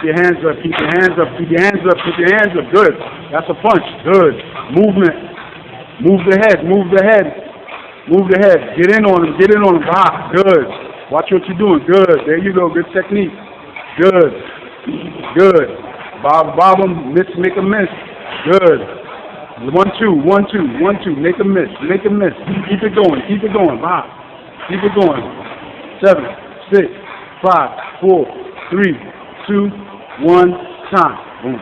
Keep your hands up. Keep your hands up. Keep your hands up. Put your hands up. Good. That's a punch. Good. Movement. Move the head. Move the head. Move the head. Get in on him. Get in on him. Ah, good. Watch what you're doing. Good. There you go. Good technique. Good. Good. Bob him. Make a miss. Good. 1, 2, 1, 2, 1, 2. Make a miss. Make a miss. Keep it going. Keep it going. Bob. Keep it going. 7, 6, 5, 4, 3, 2, 1. Time. Boom.